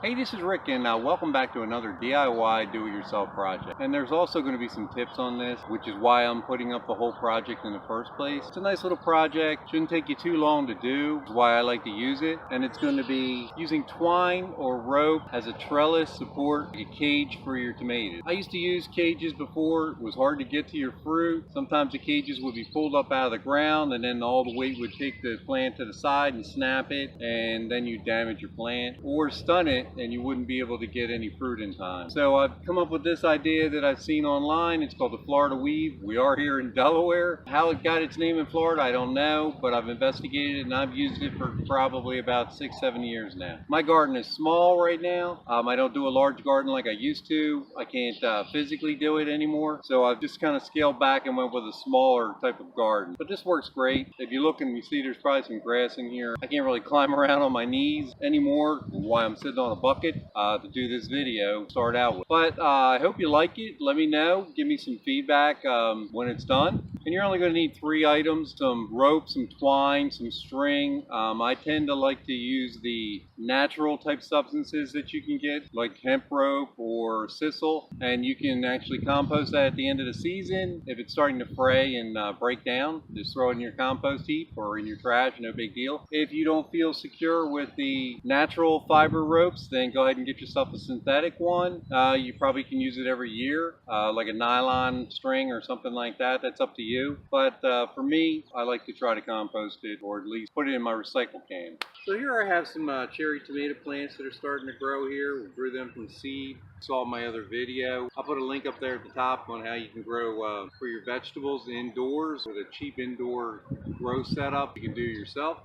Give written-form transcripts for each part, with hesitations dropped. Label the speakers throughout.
Speaker 1: Hey, this is Rick, and welcome back to another DIY do-it-yourself project. And there's also going to be some tips on this, which is why I'm putting up the whole project in the first place. It's a nice little project, shouldn't take you too long to do, which is why I like to use it. And it's going to be using twine or rope as a trellis support, a cage for your tomatoes. I used to use cages before. It was hard to get to your fruit. Sometimes the cages would be pulled up out of the ground, and then all the weight would take the plant to the side and snap it, and then you damage your plant or stun it, and you wouldn't be able to get any fruit in time. So I've come up with this idea that I've seen online. It's called the Florida Weave. We are here in Delaware. How it got its name in Florida, I don't know, but I've investigated it and I've used it for probably about 6-7 years now. My garden is small right now. I don't do a large garden like I used to. I can't physically do it anymore. So I've just kind of scaled back and went with a smaller type of garden. But this works great. If you look and you see there's probably some grass in here. I can't really climb around on my knees anymore, why I'm sitting on a bucket to do this video start out with. But I hope you like it. Let me know. Give me some feedback when it's done. And you're only going to need 3 items: some rope, some twine, some string. I tend to like to use the natural type substances that you can get, like hemp rope or sisal, and you can actually compost that at the end of the season. If it's starting to fray and break down, just throw it in your compost heap or in your trash, no big deal. If you don't feel secure with the natural fiber ropes, then go ahead and get yourself a synthetic one. You probably can use it every year, like a nylon string or something like that. That's up to you. But for me, I like to try to compost it, or at least put it in my recycle can. So here I have some cherry tomato plants that are starting to grow here. We grew them from seed. Saw my other video. I'll put a link up there at the top on how you can grow for your vegetables indoors with a cheap indoor grow setup you can do yourself.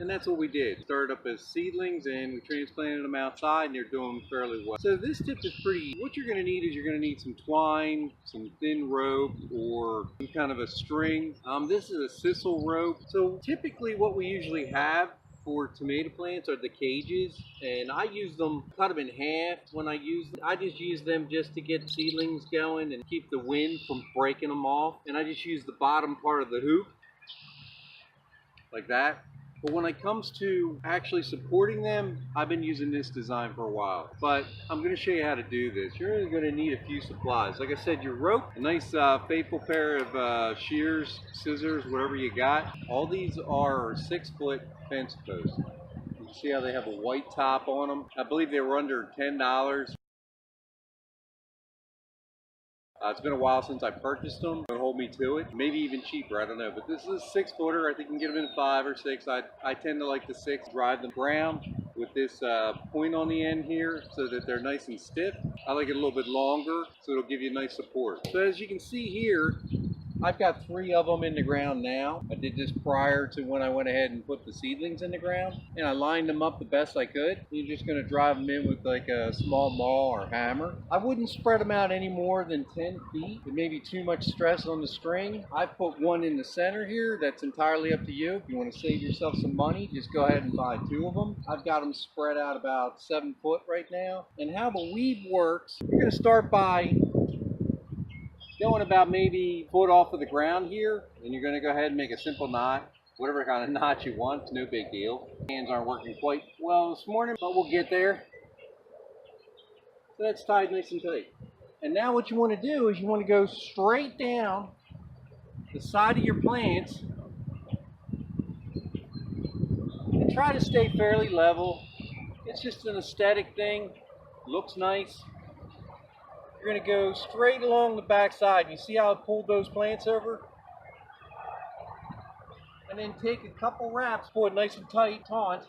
Speaker 1: And that's what we did. Started up as seedlings and we transplanted them outside, and they're doing fairly well. So this tip is pretty, what you're going to need is you're going to need some twine, some thin rope, or some kind of a string. This is a sisal rope. So typically what we usually have for tomato plants are the cages, and I use them, cut them in half when I use them. I just use them just to get seedlings going and keep the wind from breaking them off. And I just use the bottom part of the hoop like that. But when it comes to actually supporting them, I've been using this design for a while. But I'm going to show you how to do this. You're only going to need a few supplies. Like I said, your rope, a nice faithful pair of shears, scissors, whatever you got. All these are 6-foot fence posts. You can see how they have a white top on them. I believe they were under $10. It's been a while since I purchased them. Don't hold me to it. Maybe even cheaper, I don't know. But this is a 6-footer. I think you can get them in 5 or 6. I tend to like the 6. Drive them brown with this point on the end here so that they're nice and stiff. I like it a little bit longer so it'll give you nice support. So as you can see here, I've got 3 of them in the ground now. I did this prior to when I went ahead and put the seedlings in the ground, and I lined them up the best I could. You're just going to drive them in with like a small maul or hammer. I wouldn't spread them out any more than 10 feet. It may be too much stress on the string. I put one in the center here. That's entirely up to you. If you want to save yourself some money, just go ahead and buy 2 of them. I've got them spread out about 7 foot right now. And how the weave works, you're going to start by going about maybe a foot off of the ground here, and you're going to go ahead and make a simple knot, whatever kind of knot you want. It's no big deal. Hands aren't working quite well this morning, but we'll get there. So that's tied nice and tight. And now what you want to do is you want to go straight down the side of your plants and try to stay fairly level. It's just an aesthetic thing. Looks nice. You're going to go straight along the back side. You see how I pulled those plants over? And then take a couple wraps, pull it nice and tight, taunt.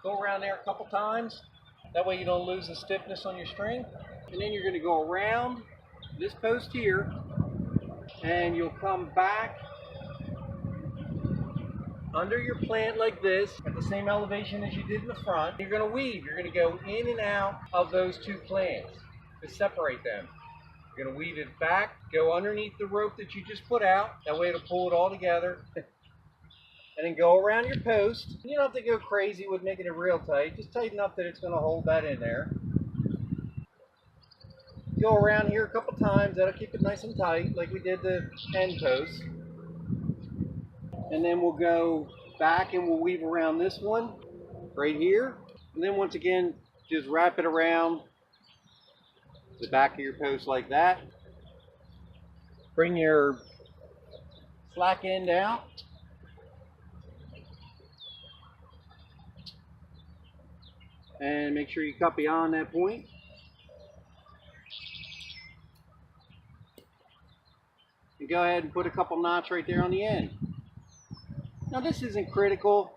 Speaker 1: Go around there a couple times. That way you don't lose the stiffness on your string. And then you're going to go around this post here, and you'll come back under your plant like this at the same elevation as you did in the front. You're going to weave. You're going to go in and out of those 2 plants to separate them. You're going to weave it back, go underneath the rope that you just put out. That way it'll pull it all together. And then go around your post. You don't have to go crazy with making it real tight. Just tighten up that it's going to hold that in there. Go around here a couple times. That'll keep it nice and tight like we did the end post. And then we'll go back and we'll weave around this one right here. And then once again, just wrap it around the back of your post like that. Bring your slack end out. And make sure you cut beyond that point. And go ahead and put a couple knots right there on the end. Now this isn't critical.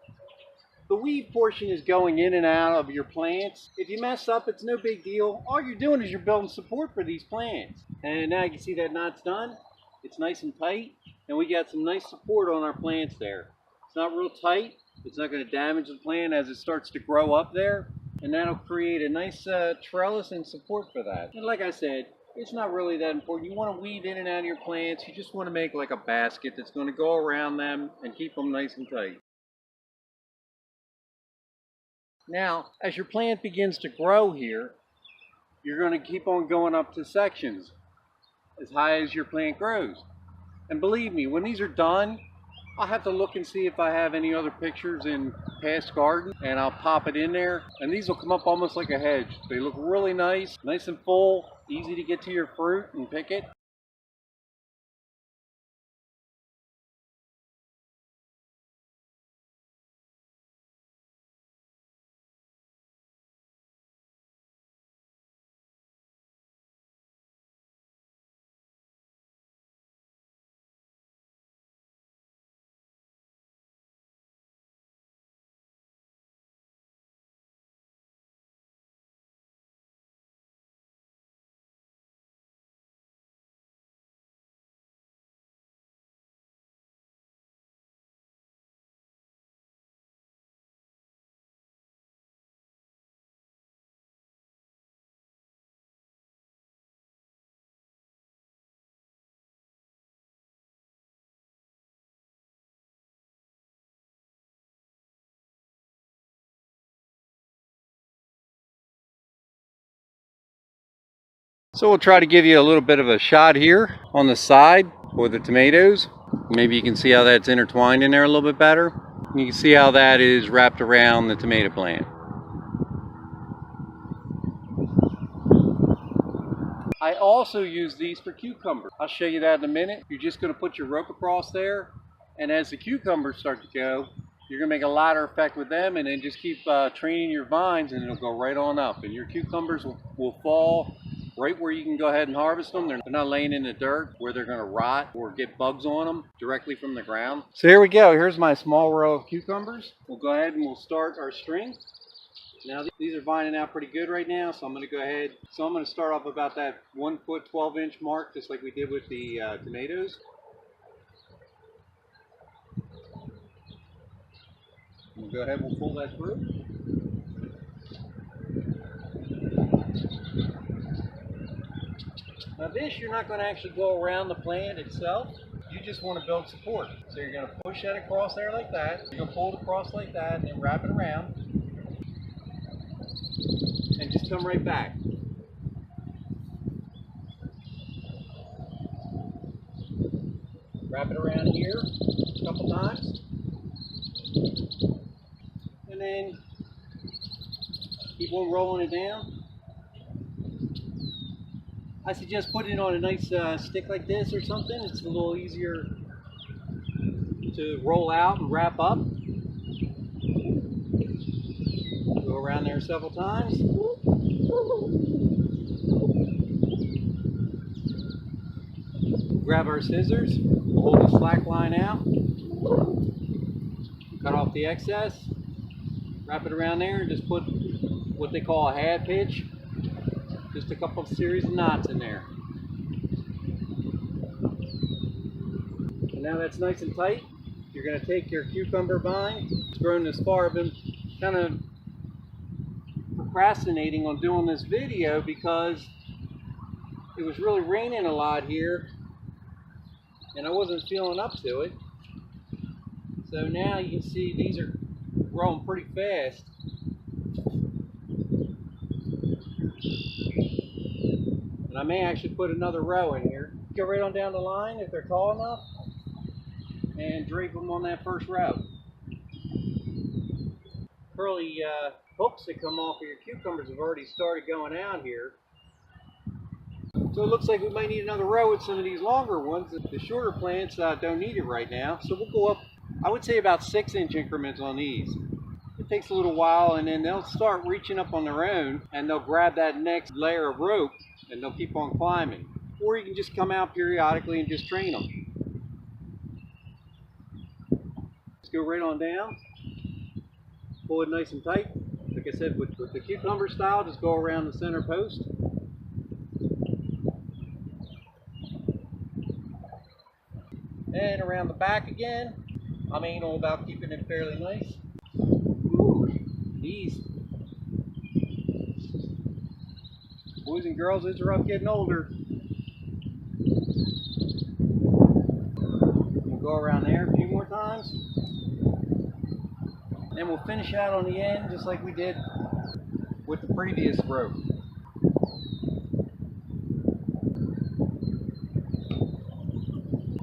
Speaker 1: The weed portion is going in and out of your plants. If you mess up, it's no big deal. All you're doing is you're building support for these plants. And now you can see that knot's done. It's nice and tight. And we got some nice support on our plants there. It's not real tight. It's not going to damage the plant as it starts to grow up there. And that'll create a nice trellis and support for that. And like I said, it's not really that important. You want to weave in and out of your plants. You just want to make like a basket that's going to go around them and keep them nice and tight. Now, as your plant begins to grow here, you're going to keep on going up to sections as high as your plant grows. And believe me, when these are done, I'll have to look and see if I have any other pictures in past gardens, and I'll pop it in there. And these will come up almost like a hedge. They look really nice and full, easy to get to your fruit and pick it. So we'll try to give you a little bit of a shot here on the side for the tomatoes. Maybe you can see how that's intertwined in there a little bit better. You can see how that is wrapped around the tomato plant. I also use these for cucumbers. I'll show you that in a minute. You're just going to put your rope across there, and as the cucumbers start to go, you're going to make a ladder effect with them, and then just keep training your vines, and it'll go right on up. And your cucumbers will fall right where you can go ahead and harvest them. They're not laying in the dirt where they're going to rot or get bugs on them directly from the ground. So here we go. Here's my small row of cucumbers. We'll go ahead and we'll start our string. Now these are vining out pretty good right now, so I'm going to go ahead. So I'm going to start off about that 1 foot 12-inch mark, just like we did with the tomatoes. We'll go ahead and we'll pull that through. Now this, you're not going to actually go around the plant itself. You just want to build support. So you're going to push that across there like that. You're going to pull it across like that and then wrap it around. And just come right back. Wrap it around here a couple times. And then keep on rolling it down. I suggest putting it on a nice stick like this or something. It's a little easier to roll out and wrap up. Go around there several times. Grab our scissors, hold the slack line out, cut off the excess, wrap it around there, and just put what they call a half hitch. Just a couple of series of knots in there. And now that's nice and tight. You're going to take your cucumber vine. It's grown this far. I've been kind of procrastinating on doing this video because it was really raining a lot here and I wasn't feeling up to it. So now you can see these are growing pretty fast. And I may actually put another row in here. Go right on down the line if they're tall enough and drape them on that first row. Curly hooks that come off of your cucumbers have already started going out here. So it looks like we might need another row with some of these longer ones. The shorter plants don't need it right now. So we'll go up, I would say about 6-inch increments on these. It takes a little while, and then they'll start reaching up on their own, and they'll grab that next layer of rope, and they'll keep on climbing. Or you can just come out periodically and just train them. Just go right on down. Pull it nice and tight. Like I said, with the cucumber style, just go around the center post. And around the back again. I'm anal about keeping it fairly nice. Ooh, these boys and girls, it's rough getting older. We'll go around there a few more times. And we'll finish out on the end just like we did with the previous rope.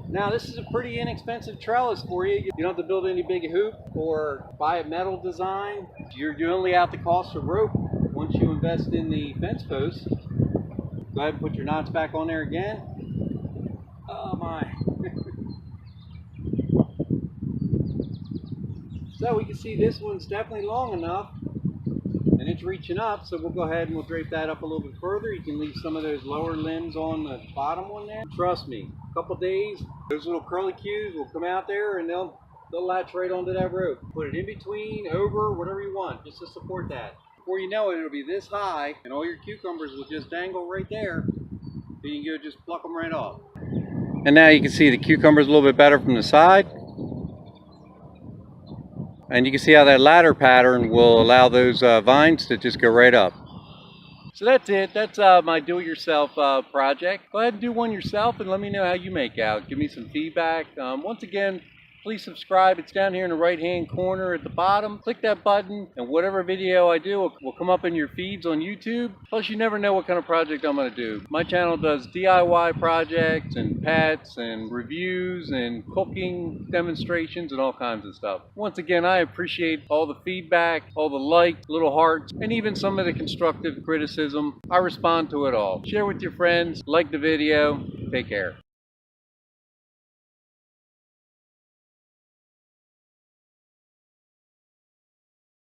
Speaker 1: Now this is a pretty inexpensive trellis for you. You don't have to build any big hoop or buy a metal design. You're only out the cost of rope once you invest in the fence posts. Go ahead and put your knots back on there again. Oh my. So we can see this one's definitely long enough and it's reaching up, so we'll go ahead and we'll drape that up a little bit further. You can leave some of those lower limbs on the bottom one there. Trust me, a couple days, those little curly cues will come out there and they'll latch right onto that rope. Put it in between, over, whatever you want, just to support that. Before you know it, it'll be this high and all your cucumbers will just dangle right there. Then you can go just pluck them right off. And now you can see the cucumbers a little bit better from the side. And you can see how that ladder pattern will allow those vines to just go right up. So that's it. That's my do-it-yourself project. Go ahead and do one yourself and let me know how you make out. Give me some feedback. Once again, please subscribe. It's down here in the right-hand corner at the bottom. Click that button and whatever video I do will come up in your feeds on YouTube. Plus, you never know what kind of project I'm going to do. My channel does DIY projects and pets and reviews and cooking demonstrations and all kinds of stuff. Once again, I appreciate all the feedback, all the likes, little hearts, and even some of the constructive criticism. I respond to it all. Share with your friends, like the video. Take care.